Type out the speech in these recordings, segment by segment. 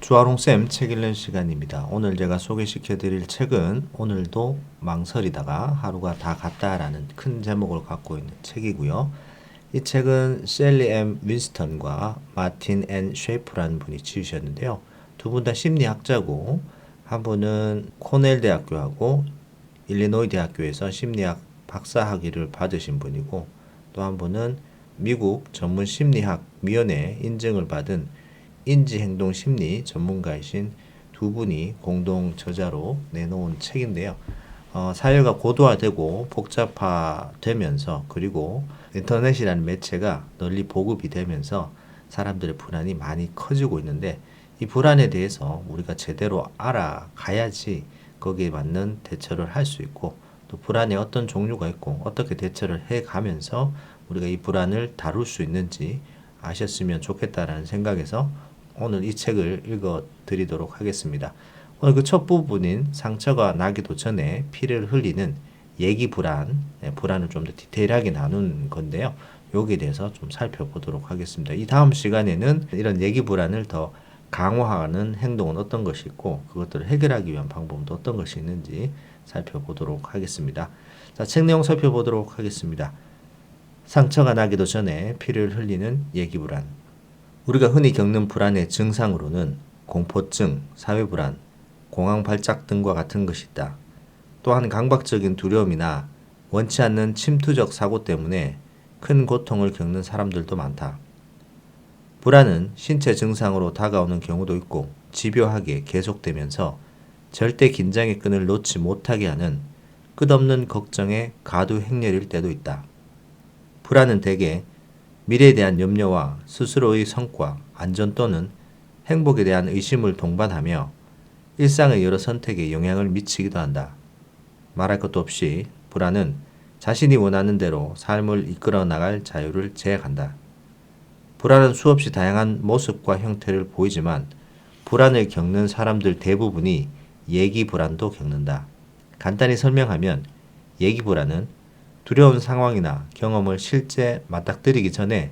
주아롱쌤 책 읽는 시간입니다. 오늘 제가 소개시켜 드릴 책은 오늘도 망설이다가 하루가 다 갔다라는 큰 제목을 갖고 있는 책이고요. 이 책은 셀리 M. 윈스턴과 마틴 N. 쉐이프라는 분이 지으셨는데요. 두 분 다 심리학자고 한 분은 코넬 대학교하고 일리노이 대학교에서 심리학 박사학위를 받으신 분이고 또 한 분은 미국 전문 심리학 위원회 인증을 받은 인지행동심리 전문가이신 두 분이 공동 저자로 내놓은 책인데요. 사회가 고도화되고 복잡화되면서 그리고 인터넷이라는 매체가 널리 보급이 되면서 사람들의 불안이 많이 커지고 있는데 이 불안에 대해서 우리가 제대로 알아가야지 거기에 맞는 대처를 할 수 있고 또 불안의 어떤 종류가 있고 어떻게 대처를 해가면서 우리가 이 불안을 다룰 수 있는지 아셨으면 좋겠다라는 생각에서 오늘 이 책을 읽어 드리도록 하겠습니다. 오늘 그 첫 부분인 상처가 나기도 전에 피를 흘리는 얘기 불안, 불안을 좀 더 디테일하게 나눈 건데요. 여기에 대해서 좀 살펴보도록 하겠습니다. 이 다음 시간에는 이런 얘기 불안을 더 강화하는 행동은 어떤 것이 있고 그것들을 해결하기 위한 방법은 또 어떤 것이 있는지 살펴보도록 하겠습니다. 자, 책 내용 살펴보도록 하겠습니다. 상처가 나기도 전에 피를 흘리는 얘기 불안. 우리가 흔히 겪는 불안의 증상으로는 공포증, 사회불안, 공황발작 등과 같은 것이 있다. 또한 강박적인 두려움이나 원치 않는 침투적 사고 때문에 큰 고통을 겪는 사람들도 많다. 불안은 신체 증상으로 다가오는 경우도 있고 집요하게 계속되면서 절대 긴장의 끈을 놓지 못하게 하는 끝없는 걱정의 가두 행렬일 때도 있다. 불안은 대개 미래에 대한 염려와 스스로의 성과, 안전 또는 행복에 대한 의심을 동반하며 일상의 여러 선택에 영향을 미치기도 한다. 말할 것도 없이 불안은 자신이 원하는 대로 삶을 이끌어 나갈 자유를 제약한다. 불안은 수없이 다양한 모습과 형태를 보이지만 불안을 겪는 사람들 대부분이 얘기 불안도 겪는다. 간단히 설명하면 얘기 불안은 두려운 상황이나 경험을 실제 맞닥뜨리기 전에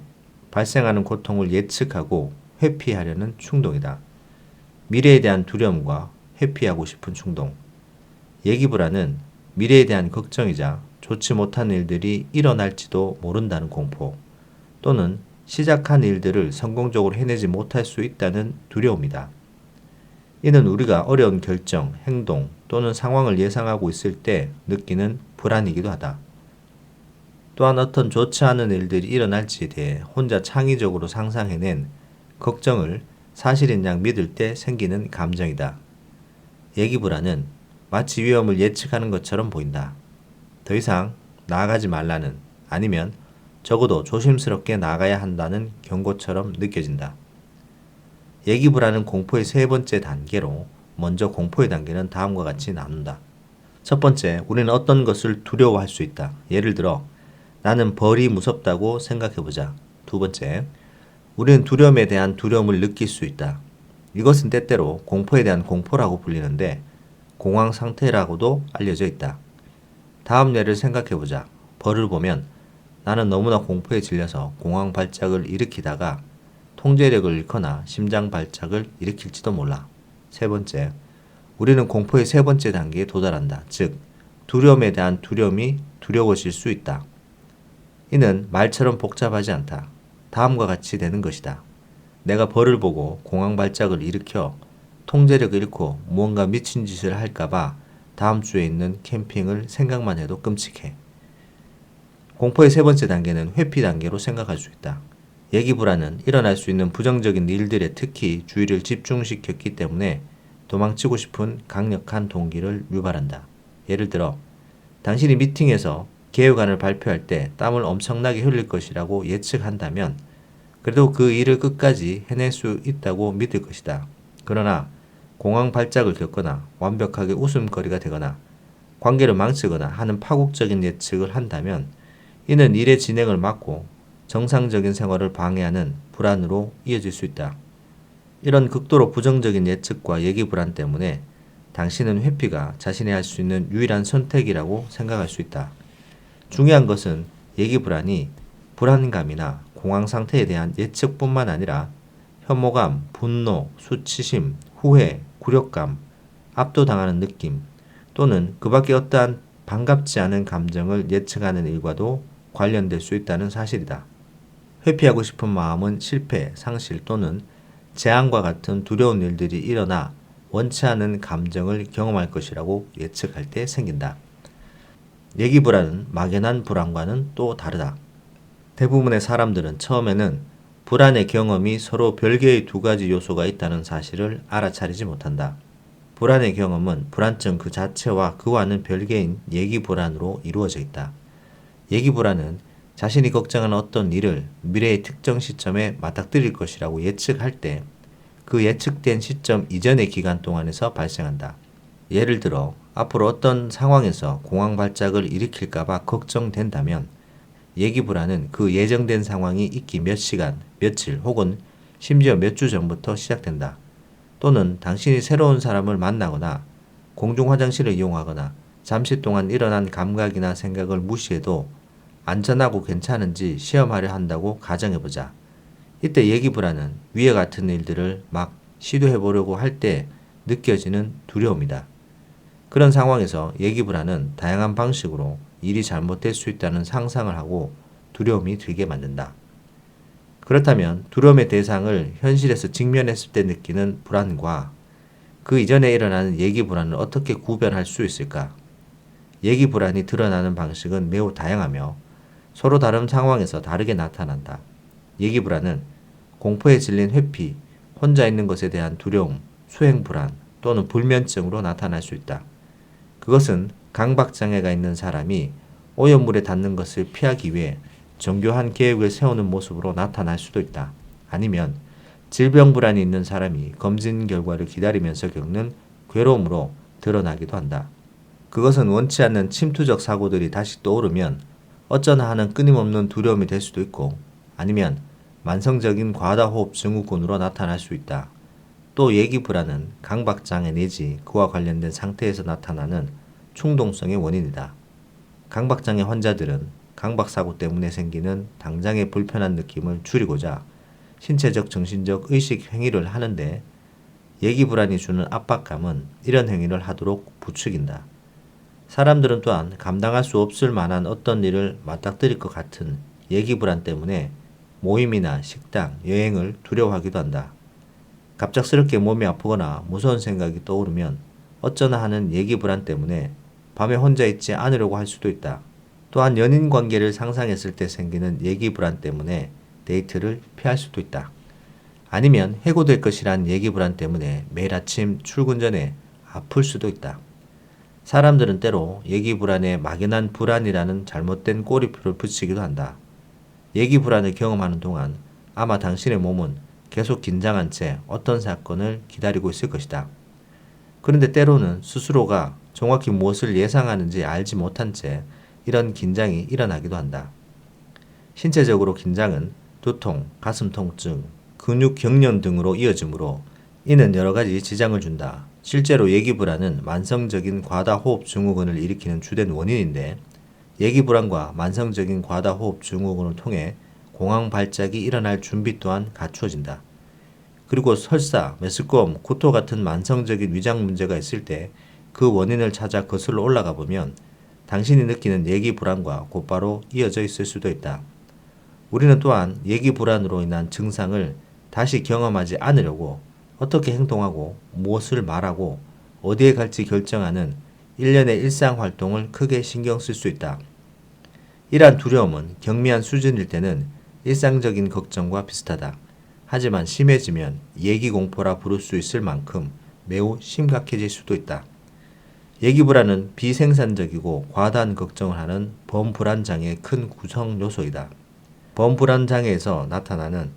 발생하는 고통을 예측하고 회피하려는 충동이다. 미래에 대한 두려움과 회피하고 싶은 충동. 얘기 불안은 미래에 대한 걱정이자 좋지 못한 일들이 일어날지도 모른다는 공포 또는 시작한 일들을 성공적으로 해내지 못할 수 있다는 두려움이다. 이는 우리가 어려운 결정, 행동 또는 상황을 예상하고 있을 때 느끼는 불안이기도 하다. 또한 어떤 좋지 않은 일들이 일어날지에 대해 혼자 창의적으로 상상해낸 걱정을 사실인 양 믿을 때 생기는 감정이다. 얘기 불안은 마치 위험을 예측하는 것처럼 보인다. 더 이상 나아가지 말라는 아니면 적어도 조심스럽게 나가야 한다는 경고처럼 느껴진다. 얘기 불안은 공포의 세 번째 단계로 먼저 공포의 단계는 다음과 같이 나눈다. 첫 번째, 우리는 어떤 것을 두려워할 수 있다. 예를 들어 나는 벌이 무섭다고 생각해보자. 두 번째, 우리는 두려움에 대한 두려움을 느낄 수 있다. 이것은 때때로 공포에 대한 공포라고 불리는데 공황 상태라고도 알려져 있다. 다음 예를 생각해보자. 벌을 보면 나는 너무나 공포에 질려서 공황 발작을 일으키다가 통제력을 잃거나 심장 발작을 일으킬지도 몰라. 세 번째, 우리는 공포의 세 번째 단계에 도달한다. 즉, 두려움에 대한 두려움이 두려워질 수 있다. 이는 말처럼 복잡하지 않다. 다음과 같이 되는 것이다. 내가 벌을 보고 공황 발작을 일으켜 통제력을 잃고 무언가 미친 짓을 할까봐 다음 주에 있는 캠핑을 생각만 해도 끔찍해. 공포의 세 번째 단계는 회피 단계로 생각할 수 있다. 얘기 불안은 일어날 수 있는 부정적인 일들에 특히 주의를 집중시켰기 때문에 도망치고 싶은 강력한 동기를 유발한다. 예를 들어 당신이 미팅에서 개혁안을 발표할 때 땀을 엄청나게 흘릴 것이라고 예측한다면 그래도 그 일을 끝까지 해낼 수 있다고 믿을 것이다. 그러나 공황 발작을 겪거나 완벽하게 웃음거리가 되거나 관계를 망치거나 하는 파국적인 예측을 한다면 이는 일의 진행을 막고 정상적인 생활을 방해하는 불안으로 이어질 수 있다. 이런 극도로 부정적인 예측과 얘기 불안 때문에 당신은 회피가 자신이 할 수 있는 유일한 선택이라고 생각할 수 있다. 중요한 것은 얘기 불안이 불안감이나 공황 상태에 대한 예측뿐만 아니라 혐오감, 분노, 수치심, 후회, 굴욕감, 압도당하는 느낌 또는 그 밖에 어떠한 반갑지 않은 감정을 예측하는 일과도 관련될 수 있다는 사실이다. 회피하고 싶은 마음은 실패, 상실 또는 재앙과 같은 두려운 일들이 일어나 원치 않은 감정을 경험할 것이라고 예측할 때 생긴다. 예기 불안은 막연한 불안과는 또 다르다. 대부분의 사람들은 처음에는 불안의 경험이 서로 별개의 두 가지 요소가 있다는 사실을 알아차리지 못한다. 불안의 경험은 불안증 그 자체와 그와는 별개인 예기 불안으로 이루어져 있다. 예기 불안은 자신이 걱정하는 어떤 일을 미래의 특정 시점에 맞닥뜨릴 것이라고 예측할 때 그 예측된 시점 이전의 기간 동안에서 발생한다. 예를 들어 앞으로 어떤 상황에서 공황 발작을 일으킬까봐 걱정된다면 예기 불안은 그 예정된 상황이 있기 몇 시간, 며칠 혹은 심지어 몇 주 전부터 시작된다. 또는 당신이 새로운 사람을 만나거나 공중 화장실을 이용하거나 잠시 동안 일어난 감각이나 생각을 무시해도 안전하고 괜찮은지 시험하려 한다고 가정해보자. 이때 예기 불안은 위와 같은 일들을 막 시도해보려고 할 때 느껴지는 두려움이다. 그런 상황에서 예기 불안은 다양한 방식으로 일이 잘못될 수 있다는 상상을 하고 두려움이 들게 만든다. 그렇다면 두려움의 대상을 현실에서 직면했을 때 느끼는 불안과 그 이전에 일어나는 예기 불안을 어떻게 구별할 수 있을까? 예기 불안이 드러나는 방식은 매우 다양하며 서로 다른 상황에서 다르게 나타난다. 예기 불안은 공포에 질린 회피, 혼자 있는 것에 대한 두려움, 수행 불안 또는 불면증으로 나타날 수 있다. 그것은 강박장애가 있는 사람이 오염물에 닿는 것을 피하기 위해 정교한 계획을 세우는 모습으로 나타날 수도 있다. 아니면 질병 불안이 있는 사람이 검진 결과를 기다리면서 겪는 괴로움으로 드러나기도 한다. 그것은 원치 않는 침투적 사고들이 다시 떠오르면 어쩌나 하는 끊임없는 두려움이 될 수도 있고 아니면 만성적인 과다호흡 증후군으로 나타날 수 있다. 또 예기 불안은 강박장애 내지 그와 관련된 상태에서 나타나는 충동성의 원인이다. 강박장애 환자들은 강박사고 때문에 생기는 당장의 불편한 느낌을 줄이고자 신체적, 정신적 의식 행위를 하는데 예기 불안이 주는 압박감은 이런 행위를 하도록 부추긴다. 사람들은 또한 감당할 수 없을 만한 어떤 일을 맞닥뜨릴 것 같은 예기 불안 때문에 모임이나 식당, 여행을 두려워하기도 한다. 갑작스럽게 몸이 아프거나 무서운 생각이 떠오르면 어쩌나 하는 예기 불안 때문에 밤에 혼자 있지 않으려고 할 수도 있다. 또한 연인 관계를 상상했을 때 생기는 예기 불안 때문에 데이트를 피할 수도 있다. 아니면 해고될 것이란 예기 불안 때문에 매일 아침 출근 전에 아플 수도 있다. 사람들은 때로 예기 불안에 막연한 불안이라는 잘못된 꼬리표를 붙이기도 한다. 예기 불안을 경험하는 동안 아마 당신의 몸은 계속 긴장한 채 어떤 사건을 기다리고 있을 것이다. 그런데 때로는 스스로가 정확히 무엇을 예상하는지 알지 못한 채 이런 긴장이 일어나기도 한다. 신체적으로 긴장은 두통, 가슴 통증, 근육 경련 등으로 이어지므로 이는 여러 가지 지장을 준다. 실제로 예기 불안은 만성적인 과다호흡 증후군을 일으키는 주된 원인인데 예기 불안과 만성적인 과다호흡 증후군을 통해 공황 발작이 일어날 준비 또한 갖추어진다. 그리고 설사, 메스꺼움, 구토 같은 만성적인 위장 문제가 있을 때 그 원인을 찾아 거슬러 올라가 보면 당신이 느끼는 예기 불안과 곧바로 이어져 있을 수도 있다. 우리는 또한 예기 불안으로 인한 증상을 다시 경험하지 않으려고 어떻게 행동하고 무엇을 말하고 어디에 갈지 결정하는 일련의 일상활동을 크게 신경 쓸 수 있다. 이러한 두려움은 경미한 수준일 때는 일상적인 걱정과 비슷하다. 하지만 심해지면 예기공포라 부를 수 있을 만큼 매우 심각해질 수도 있다. 예기불안은 비생산적이고 과다한 걱정을 하는 범불안장애의 큰 구성 요소이다. 범불안장애에서 나타나는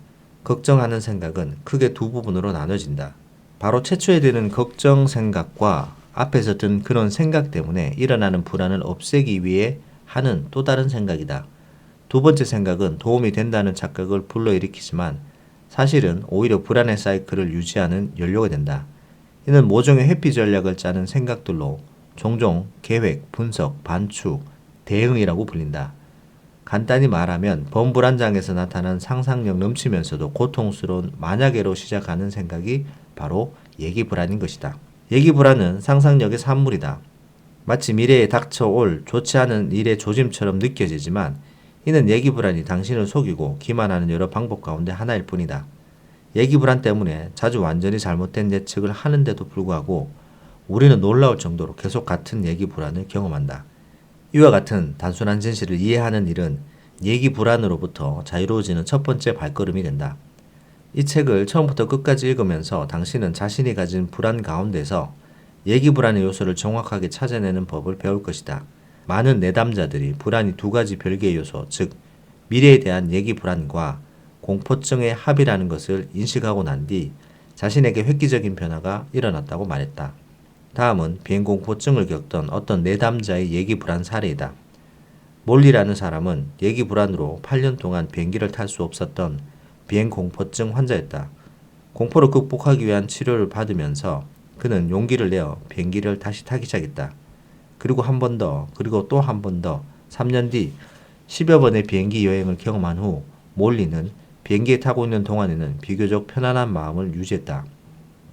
걱정하는 생각은 크게 두 부분으로 나눠진다. 바로 최초에 드는 걱정 생각과 앞에서 든 그런 생각 때문에 일어나는 불안을 없애기 위해 하는 또 다른 생각이다. 두 번째 생각은 도움이 된다는 착각을 불러일으키지만 사실은 오히려 불안의 사이클을 유지하는 연료가 된다. 이는 모종의 회피 전략을 짜는 생각들로 종종 계획, 분석, 반축, 대응이라고 불린다. 간단히 말하면 범불안장에서 나타난 상상력 넘치면서도 고통스러운 만약에로 시작하는 생각이 바로 예기불안인 것이다. 예기불안은 상상력의 산물이다. 마치 미래에 닥쳐올 좋지 않은 일의 조짐처럼 느껴지지만 이는 예기불안이 당신을 속이고 기만하는 여러 방법 가운데 하나일 뿐이다. 예기불안 때문에 자주 완전히 잘못된 예측을 하는데도 불구하고 우리는 놀라울 정도로 계속 같은 예기불안을 경험한다. 이와 같은 단순한 진실을 이해하는 일은 예기불안으로부터 자유로워지는 첫 번째 발걸음이 된다. 이 책을 처음부터 끝까지 읽으면서 당신은 자신이 가진 불안 가운데서 예기불안의 요소를 정확하게 찾아내는 법을 배울 것이다. 많은 내담자들이 불안이 두 가지 별개의 요소, 즉 미래에 대한 예기불안과 공포증의 합이라는 것을 인식하고 난 뒤 자신에게 획기적인 변화가 일어났다고 말했다. 다음은 비행공포증을 겪던 어떤 내담자의 예기불안 사례이다. 몰리라는 사람은 예기불안으로 8년 동안 비행기를 탈 수 없었던 비행공포증 환자였다. 공포를 극복하기 위한 치료를 받으면서 그는 용기를 내어 비행기를 다시 타기 시작했다. 그리고 한 번 더, 그리고 또 한 번 더, 3년 뒤 10여 번의 비행기 여행을 경험한 후 몰리는 비행기에 타고 있는 동안에는 비교적 편안한 마음을 유지했다.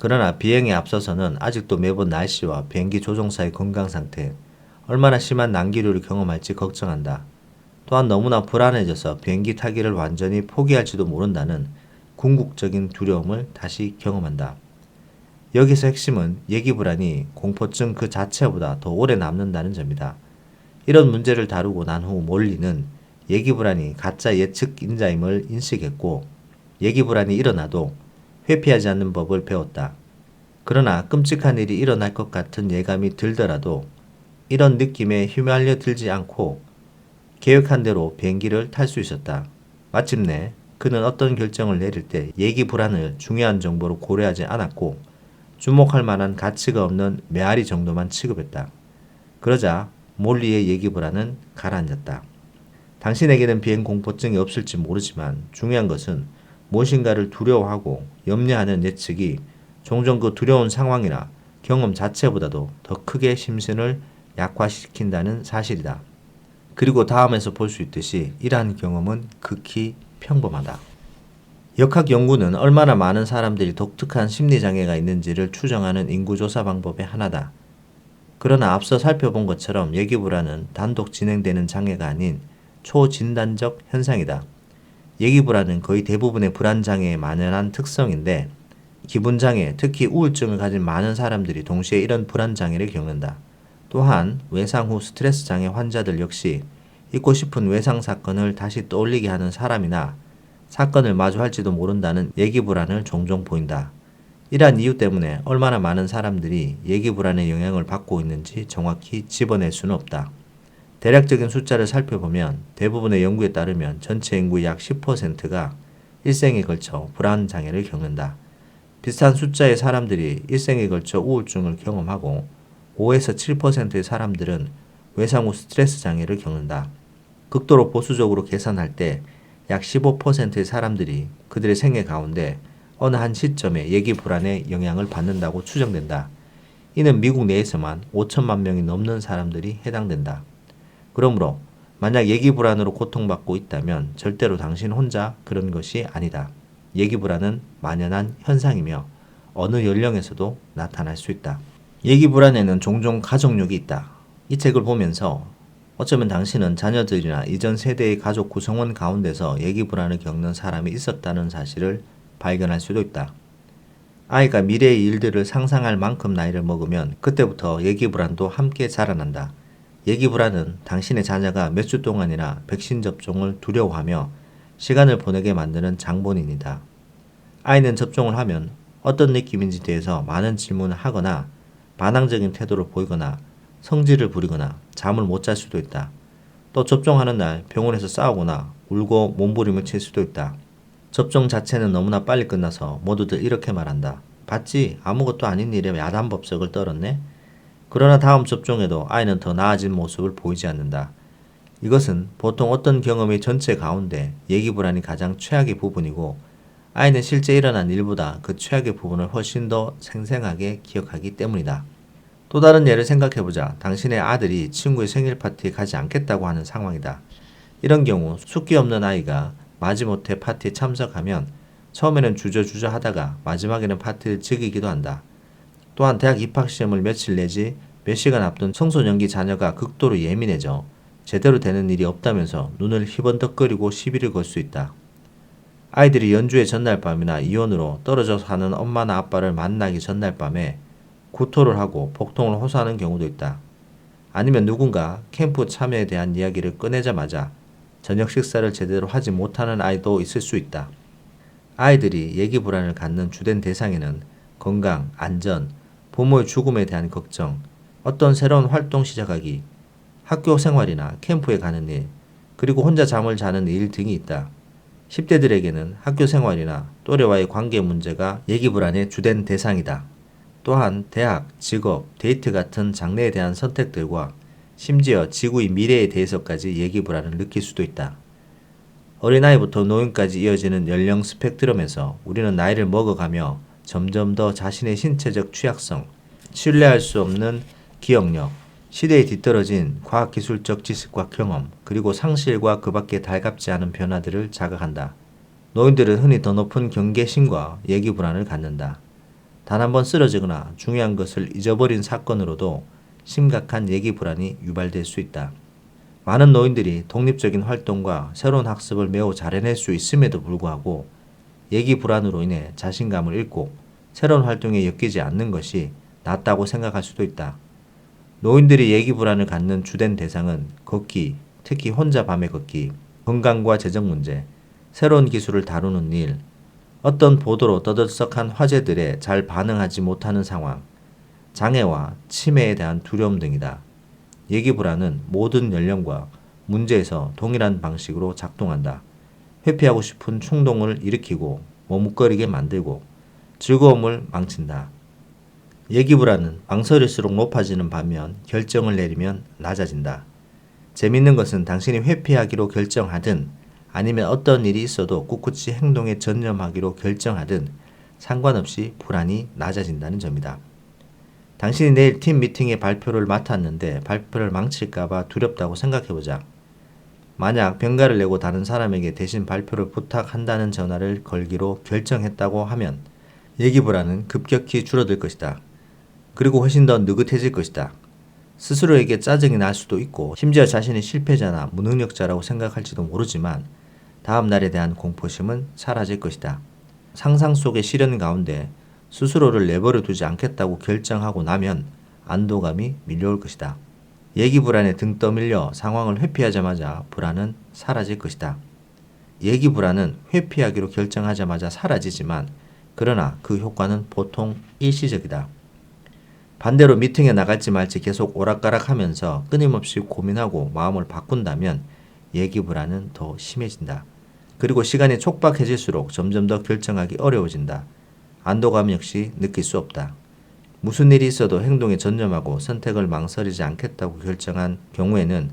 그러나 비행에 앞서서는 아직도 매번 날씨와 비행기 조종사의 건강 상태, 얼마나 심한 난기류를 경험할지 걱정한다. 또한 너무나 불안해져서 비행기 타기를 완전히 포기할지도 모른다는 궁극적인 두려움을 다시 경험한다. 여기서 핵심은 예기불안이 공포증 그 자체보다 더 오래 남는다는 점이다. 이런 문제를 다루고 난 후 몰리는 예기불안이 가짜 예측인자임을 인식했고 예기불안이 일어나도 회피하지 않는 법을 배웠다. 그러나 끔찍한 일이 일어날 것 같은 예감이 들더라도 이런 느낌에 휘말려 들지 않고 계획한 대로 비행기를 탈 수 있었다. 마침내 그는 어떤 결정을 내릴 때 예기불안을 중요한 정보로 고려하지 않았고 주목할 만한 가치가 없는 메아리 정도만 취급했다. 그러자 몰리의 예기불안은 가라앉았다. 당신에게는 비행공포증이 없을지 모르지만 중요한 것은 무엇인가를 두려워하고 염려하는 예측이 종종 그 두려운 상황이나 경험 자체보다도 더 크게 심신을 약화시킨다는 사실이다. 그리고 다음에서 볼 수 있듯이 이러한 경험은 극히 평범하다. 역학 연구는 얼마나 많은 사람들이 독특한 심리장애가 있는지를 추정하는 인구조사 방법의 하나다. 그러나 앞서 살펴본 것처럼 예기불안은 단독 진행되는 장애가 아닌 초진단적 현상이다. 예기불안은 거의 대부분의 불안장애에 만연한 특성인데 기분장애, 특히 우울증을 가진 많은 사람들이 동시에 이런 불안장애를 겪는다. 또한 외상 후 스트레스 장애 환자들 역시 잊고 싶은 외상 사건을 다시 떠올리게 하는 사람이나 사건을 마주할지도 모른다는 예기불안을 종종 보인다. 이러한 이유 때문에 얼마나 많은 사람들이 예기불안의 영향을 받고 있는지 정확히 집어낼 수는 없다. 대략적인 숫자를 살펴보면 대부분의 연구에 따르면 전체 인구의 약 10%가 일생에 걸쳐 불안장애를 겪는다. 비슷한 숫자의 사람들이 일생에 걸쳐 우울증을 경험하고 5에서 7%의 사람들은 외상 후 스트레스 장애를 겪는다. 극도로 보수적으로 계산할 때 약 15%의 사람들이 그들의 생애 가운데 어느 한 시점에 예기불안의 영향을 받는다고 추정된다. 이는 미국 내에서만 5천만 명이 넘는 사람들이 해당된다. 그러므로 만약 예기불안으로 고통받고 있다면 절대로 당신 혼자 그런 것이 아니다. 예기불안은 만연한 현상이며 어느 연령에서도 나타날 수 있다. 예기불안에는 종종 가족력이 있다. 이 책을 보면서 어쩌면 당신은 자녀들이나 이전 세대의 가족 구성원 가운데서 예기불안을 겪는 사람이 있었다는 사실을 발견할 수도 있다. 아이가 미래의 일들을 상상할 만큼 나이를 먹으면 그때부터 예기불안도 함께 자라난다. 예기불안은 당신의 자녀가 몇 주 동안이나 백신 접종을 두려워하며 시간을 보내게 만드는 장본인이다. 아이는 접종을 하면 어떤 느낌인지 대해서 많은 질문을 하거나 반항적인 태도를 보이거나 성질을 부리거나 잠을 못 잘 수도 있다. 또 접종하는 날 병원에서 싸우거나 울고 몸부림을 칠 수도 있다. 접종 자체는 너무나 빨리 끝나서 모두들 이렇게 말한다. 봤지? 아무것도 아닌 일에 야단법석을 떨었네? 그러나 다음 접종에도 아이는 더 나아진 모습을 보이지 않는다. 이것은 보통 어떤 경험의 전체 가운데 예기불안이 가장 최악의 부분이고 아이는 실제 일어난 일보다 그 최악의 부분을 훨씬 더 생생하게 기억하기 때문이다. 또 다른 예를 생각해보자. 당신의 아들이 친구의 생일 파티에 가지 않겠다고 하는 상황이다. 이런 경우 숙기 없는 아이가 마지못해 파티에 참석하면 처음에는 주저주저 하다가 마지막에는 파티를 즐기기도 한다. 또한 대학 입학시험을 며칠 내지 몇 시간 앞둔 청소년기 자녀가 극도로 예민해져 제대로 되는 일이 없다면서 눈을 희번덕거리고 시비를 걸 수 있다. 아이들이 연주회 전날 밤이나 이혼으로 떨어져 사는 엄마나 아빠를 만나기 전날 밤에 구토를 하고 복통을 호소하는 경우도 있다. 아니면 누군가 캠프 참여에 대한 이야기를 꺼내자마자 저녁 식사를 제대로 하지 못하는 아이도 있을 수 있다. 아이들이 얘기 불안을 갖는 주된 대상에는 건강, 안전, 부모의 죽음에 대한 걱정, 어떤 새로운 활동 시작하기, 학교 생활이나 캠프에 가는 일, 그리고 혼자 잠을 자는 일 등이 있다. 10대들에게는 학교 생활이나 또래와의 관계 문제가 얘기 불안의 주된 대상이다. 또한 대학, 직업, 데이트 같은 장래에 대한 선택들과 심지어 지구의 미래에 대해서까지 얘기 불안을 느낄 수도 있다. 어린아이부터 노인까지 이어지는 연령 스펙트럼에서 우리는 나이를 먹어가며 점점 더 자신의 신체적 취약성, 신뢰할 수 없는 기억력, 시대에 뒤떨어진 과학기술적 지식과 경험, 그리고 상실과 그 밖에 달갑지 않은 변화들을 자각한다. 노인들은 흔히 더 높은 경계심과 얘기 불안을 갖는다. 단 한 번 쓰러지거나 중요한 것을 잊어버린 사건으로도 심각한 얘기 불안이 유발될 수 있다. 많은 노인들이 독립적인 활동과 새로운 학습을 매우 잘 해낼 수 있음에도 불구하고 얘기 불안으로 인해 자신감을 잃고 새로운 활동에 엮이지 않는 것이 낫다고 생각할 수도 있다. 노인들이 얘기 불안을 갖는 주된 대상은 걷기, 특히 혼자 밤에 걷기, 건강과 재정 문제, 새로운 기술을 다루는 일, 어떤 보도로 떠들썩한 화제들에 잘 반응하지 못하는 상황, 장애와 치매에 대한 두려움 등이다. 얘기 불안은 모든 연령과 문제에서 동일한 방식으로 작동한다. 회피하고 싶은 충동을 일으키고 머뭇거리게 만들고 즐거움을 망친다. 얘기 불안은 망설일수록 높아지는 반면 결정을 내리면 낮아진다. 재밌는 것은 당신이 회피하기로 결정하든 아니면 어떤 일이 있어도 꿋꿋이 행동에 전념하기로 결정하든 상관없이 불안이 낮아진다는 점이다. 당신이 내일 팀 미팅의 발표를 맡았는데 발표를 망칠까봐 두렵다고 생각해보자. 만약 병가를 내고 다른 사람에게 대신 발표를 부탁한다는 전화를 걸기로 결정했다고 하면 얘기 불안은 급격히 줄어들 것이다. 그리고 훨씬 더 느긋해질 것이다. 스스로에게 짜증이 날 수도 있고 심지어 자신이 실패자나 무능력자라고 생각할지도 모르지만 다음 날에 대한 공포심은 사라질 것이다. 상상 속의 시련 가운데 스스로를 내버려 두지 않겠다고 결정하고 나면 안도감이 밀려올 것이다. 얘기 불안에 등 떠밀려 상황을 회피하자마자 불안은 사라질 것이다. 얘기 불안은 회피하기로 결정하자마자 사라지지만 그러나 그 효과는 보통 일시적이다. 반대로 미팅에 나갈지 말지 계속 오락가락하면서 끊임없이 고민하고 마음을 바꾼다면 얘기 불안은 더 심해진다. 그리고 시간이 촉박해질수록 점점 더 결정하기 어려워진다. 안도감 역시 느낄 수 없다. 무슨 일이 있어도 행동에 전념하고 선택을 망설이지 않겠다고 결정한 경우에는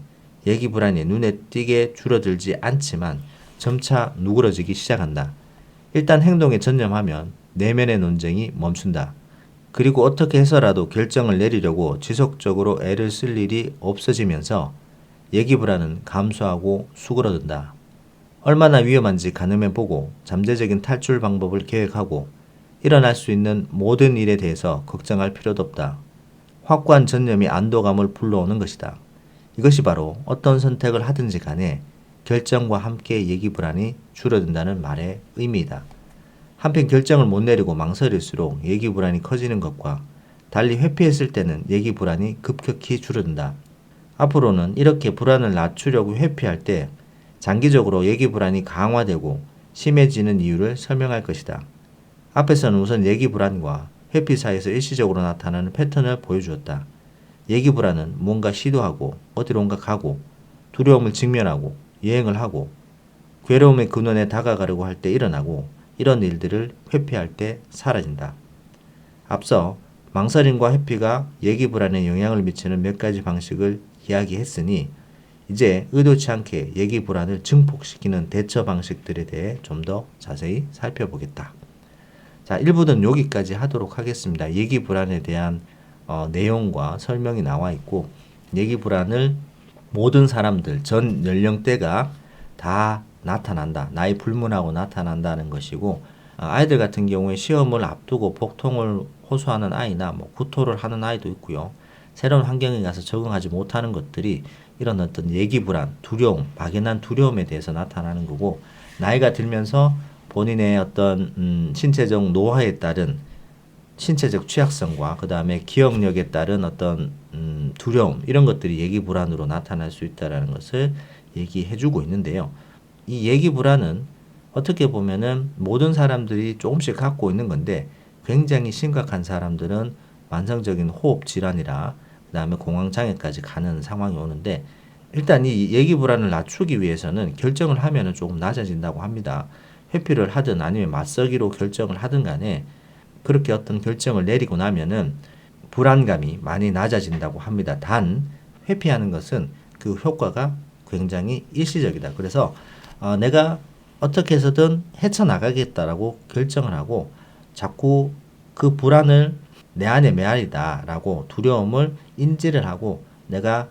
얘기 불안이 눈에 띄게 줄어들지 않지만 점차 누그러지기 시작한다. 일단 행동에 전념하면 내면의 논쟁이 멈춘다. 그리고 어떻게 해서라도 결정을 내리려고 지속적으로 애를 쓸 일이 없어지면서 얘기 불안은 감소하고 수그러든다. 얼마나 위험한지 가늠해보고 잠재적인 탈출 방법을 계획하고 일어날 수 있는 모든 일에 대해서 걱정할 필요도 없다. 확고한 전념이 안도감을 불러오는 것이다. 이것이 바로 어떤 선택을 하든지 간에 결정과 함께 얘기 불안이 줄어든다는 말의 의미이다. 한편 결정을 못 내리고 망설일수록 얘기 불안이 커지는 것과 달리 회피했을 때는 얘기 불안이 급격히 줄어든다. 앞으로는 이렇게 불안을 낮추려고 회피할 때 장기적으로 얘기 불안이 강화되고 심해지는 이유를 설명할 것이다. 앞에서는 우선 얘기 불안과 회피 사이에서 일시적으로 나타나는 패턴을 보여주었다. 얘기 불안은 뭔가 시도하고 어디론가 가고 두려움을 직면하고 여행을 하고 괴로움의 근원에 다가가려고 할 때 일어나고 이런 일들을 회피할 때 사라진다. 앞서 망설임과 회피가 얘기 불안에 영향을 미치는 몇 가지 방식을 이야기했으니 이제 의도치 않게 얘기 불안을 증폭시키는 대처 방식들에 대해 좀 더 자세히 살펴보겠다. 자, 1부는 여기까지 하도록 하겠습니다. 얘기 불안에 대한 내용과 설명이 나와 있고 얘기 불안을 모든 사람들, 전 연령대가 다 나타난다. 나이 불문하고 나타난다는 것이고, 아이들 같은 경우에 시험을 앞두고 복통을 호소하는 아이나 뭐 구토를 하는 아이도 있고요. 새로운 환경에 가서 적응하지 못하는 것들이 이런 어떤 예기불안, 두려움, 막연한 두려움에 대해서 나타나는 거고, 나이가 들면서 본인의 어떤 신체적 노화에 따른 신체적 취약성과 그 다음에 기억력에 따른 어떤 두려움, 이런 것들이 예기불안으로 나타날 수 있다는 것을 얘기해주고 있는데요. 이 예기불안은 어떻게 보면은 모든 사람들이 조금씩 갖고 있는 건데, 굉장히 심각한 사람들은 만성적인 호흡 질환이라 그 다음에 공황장애까지 가는 상황이 오는데, 일단 이 예기불안을 낮추기 위해서는 결정을 하면은 조금 낮아진다고 합니다. 회피를 하든 아니면 맞서기로 결정을 하든 간에 그렇게 어떤 결정을 내리고 나면은 불안감이 많이 낮아진다고 합니다. 단 회피하는 것은 그 효과가 굉장히 일시적이다. 그래서 내가 어떻게 해서든 헤쳐나가겠다라고 결정을 하고 자꾸 그 불안을 내 안에 메아리다라고 두려움을 인지를 하고 내가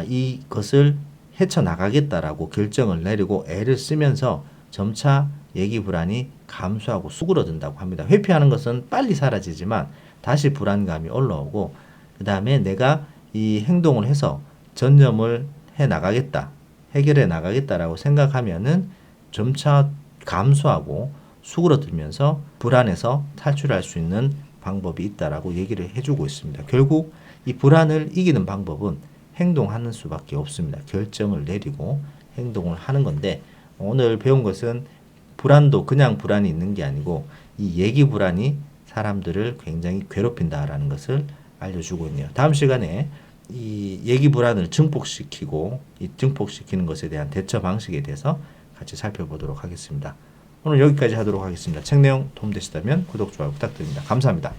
이것을 헤쳐나가겠다라고 결정을 내리고 애를 쓰면서 점차 예기불안이 감소하고 수그러든다고 합니다. 회피하는 것은 빨리 사라지지만 다시 불안감이 올라오고, 그 다음에 내가 이 행동을 해서 전념을 해 나가겠다, 해결해 나가겠다라고 생각하면은 점차 감소하고 수그러들면서 불안에서 탈출할 수 있는 방법이 있다라고 얘기를 해주고 있습니다. 결국 이 불안을 이기는 방법은 행동하는 수밖에 없습니다. 결정을 내리고 행동을 하는 건데, 오늘 배운 것은 불안도 그냥 불안이 있는 게 아니고 이 예기 불안이 사람들을 굉장히 괴롭힌다라는 것을 알려주고 있네요. 다음 시간에 이 예기 불안을 증폭시키고 이 증폭시키는 것에 대한 대처 방식에 대해서 같이 살펴보도록 하겠습니다. 오늘 여기까지 하도록 하겠습니다. 책 내용 도움되시다면 구독, 좋아요 부탁드립니다. 감사합니다.